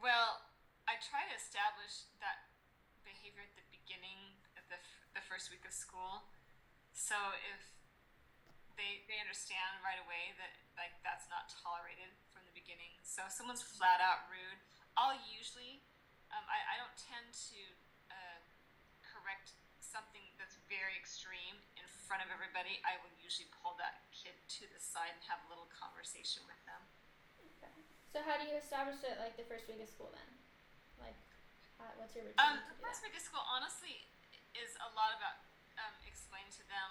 Well, I try to establish that behavior at the beginning of the first week of school. So if they understand right away that like that's not tolerated from the beginning. So if someone's flat out rude, I'll usually I don't tend to uh, correct something that's very extreme in front of everybody. I will usually pull that kid to the side and have a little conversation with them. Okay. So how do you establish it like the first week of school then? Like, what's your routine to The do first that? week of school, honestly, is a lot about explaining to them,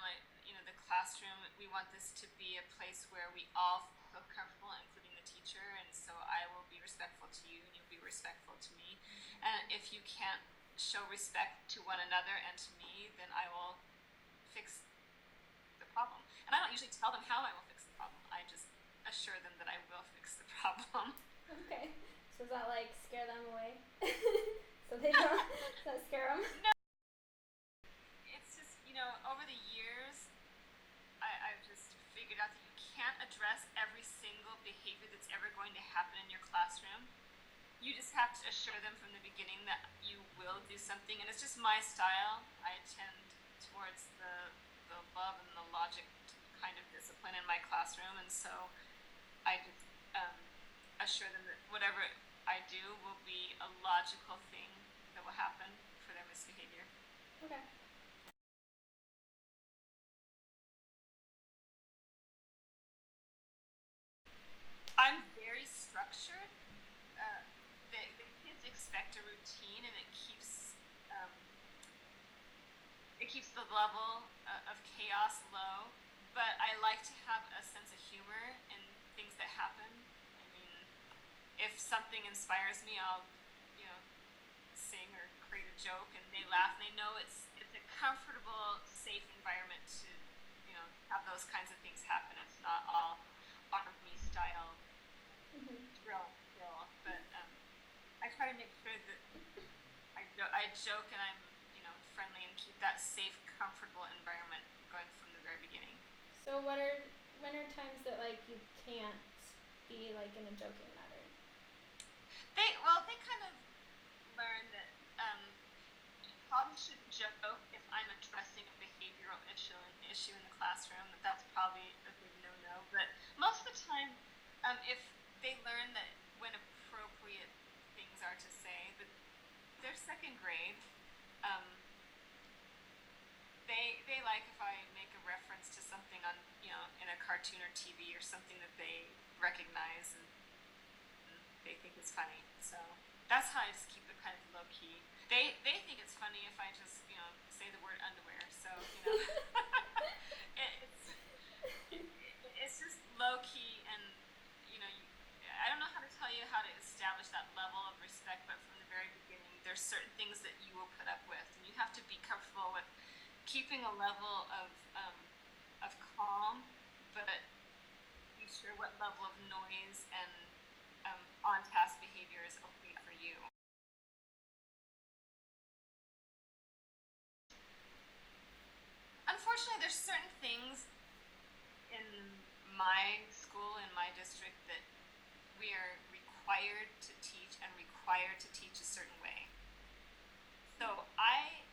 the classroom. We want this to be a place where we all feel comfortable, including the teacher. And so I will be respectful to you, and you'll be respectful to me. And if you can't show respect to one another and to me, then I will fix the problem. And I don't usually tell them how I will fix the problem. I just assure them that I will fix the problem. Okay. So does that like scare them away? So they don't. Does that scare them? No, it's just, over the years, I've just figured out that you can't address every single behavior that's ever going to happen in your classroom. You just have to assure them from the beginning that you will do something, and it's just my style. I tend towards the love and the logic kind of discipline in my classroom, and so I just assure them that whatever I do will be a logical thing that will happen for their misbehavior. Okay. I'm very structured. The kids expect a routine, and um, it keeps the level of chaos low. But I like to have a sense of humor in things that happen. I mean, if something inspires me, I'll you know sing or create a joke, and they laugh, and they know it's a comfortable, safe environment to have those kinds of things happen. It's not all army style Mm-hmm. drill, but I try to make sure that I joke and I'm friendly and keep that safe, comfortable environment going from the very beginning. So when are times that like you can't be like in a joking manner? They kind of learn that you probably shouldn't joke if I'm addressing a behavioral issue in the classroom. That's probably a big no-no. But most of the time, if they learn that when appropriate things are to say, but they're second grade. Um, they like if I make a reference to something on in a cartoon or TV or something that they recognize, and they think it's funny. So that's how I just keep it kind of low key. They think it's funny if I just say the word underwear. So it's it's just low key, and I don't know how to tell you how to establish that level of respect, but from the very beginning, there's certain things that you will put up with, and you have to be comfortable with keeping a level of calm, but be sure what level of noise and on task behavior is okay for you. Unfortunately, there's certain things in my school, in my district, that we are required to teach and required to teach a certain way. So I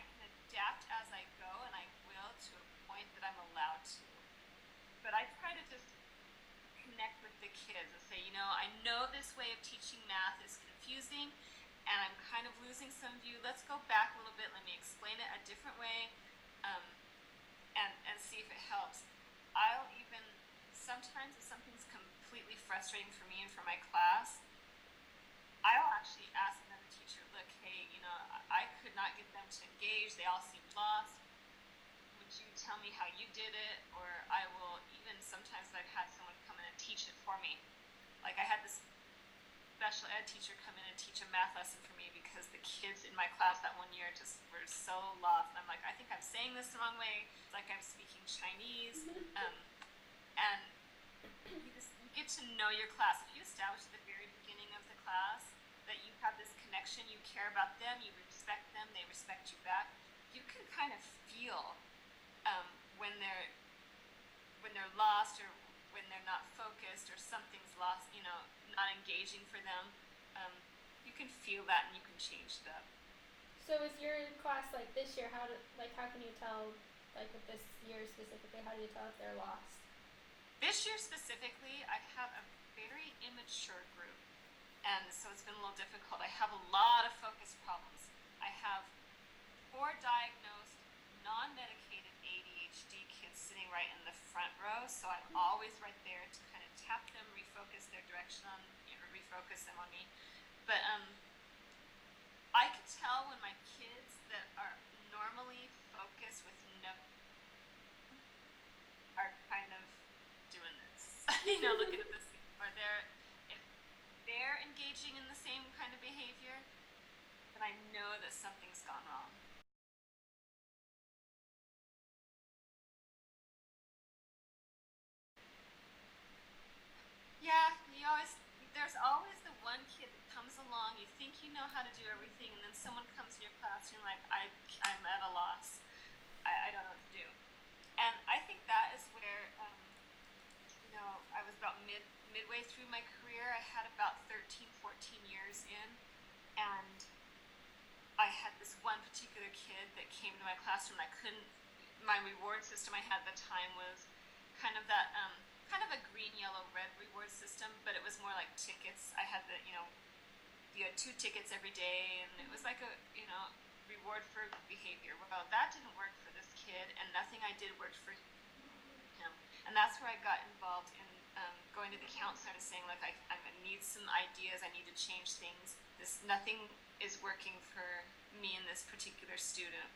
can adapt as I go, and I will to a point that I'm allowed to. But I try to just connect with the kids and say, I know this way of teaching math is confusing, and I'm kind of losing some of you. Let's go back a little bit. Let me explain it a different way, um, and see if it helps. I'll even sometimes, if something's completely frustrating for me and for my class, I'll actually ask another teacher, look, hey, I could not get them to engage. They all seemed lost. Would you tell me how you did it? Or I will even sometimes I've had someone come in and teach it for me. Like I had this special ed teacher come in and teach a math lesson for me because the kids in my class that one year just were so lost. And I'm like, I think I'm saying this the wrong way. It's like I'm speaking Chinese. And you get to know your class. If you establish at the very beginning of the class that you have this connection, you care about them, you respect them, they respect you back, you can kind of feel um, when they're lost, or when they're not focused, or something's lost, not engaging for them. Um, you can feel that and you can change it up. So is your class like this year? How can you tell, like with this year specifically, how do you tell if they're lost? This year specifically, I have a very immature group, and so it's been a little difficult. I have a lot of focus problems. I have 4 diagnosed non-medicated ADHD kids sitting right in the front row, so I'm always right there to kind of tap them, refocus their direction on, refocus them on me. But I can tell when my kids that are normally focused with no are kind of doing this, looking at this, or if they're engaging in the same kind of behavior, then I know that something's gone wrong. Yeah, there's always the one kid that comes along, you think you know how to do everything, and then someone comes to your class and you're like, I'm at a loss. I don't know what to do. And I think that is where, I was about midway through my career. I had about 13, 14 years in, and I had this one particular kid that came to my classroom. My reward system I had at the time was kind of that, kind of a green, yellow, red reward system, but it was more like tickets. I had you had 2 tickets every day, and it was like a, reward for behavior. Well, that didn't work for this kid, and nothing I did worked for him. And that's where I got involved in going to the counselor and saying, look, I need some ideas. I need to change things. Nothing is working for me and this particular student.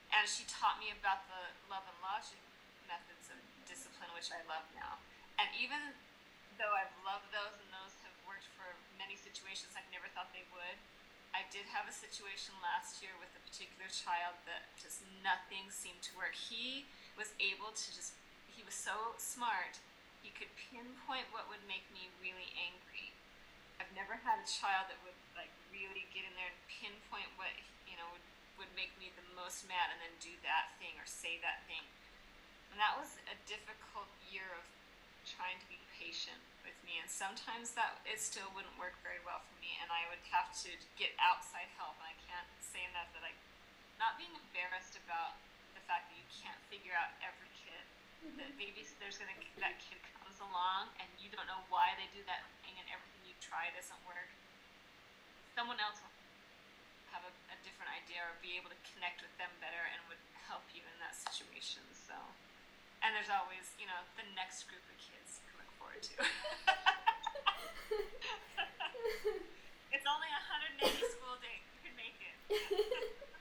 And she taught me about the love and logic methods of discipline, which I love now. And even though I've loved those and those have worked for many situations I never thought they would, I did have a situation last year with a particular child that just nothing seemed to work. He was so smart, he could pinpoint what would make me really angry. I've never had a child that would really get in there and pinpoint what, would make me the most mad and then do that thing or say that thing. And that was a difficult year of trying to be patient with me, and sometimes it still wouldn't work very well for me, and I would have to get outside help. And I can't say enough that not being embarrassed about the fact that you can't figure out every kid. That maybe that kid comes along and you don't know why they do that thing, and everything you try doesn't work. Someone else will have a different idea or be able to connect with them better and would help you in that situation. So, and there's always, the next group of kids to look forward to.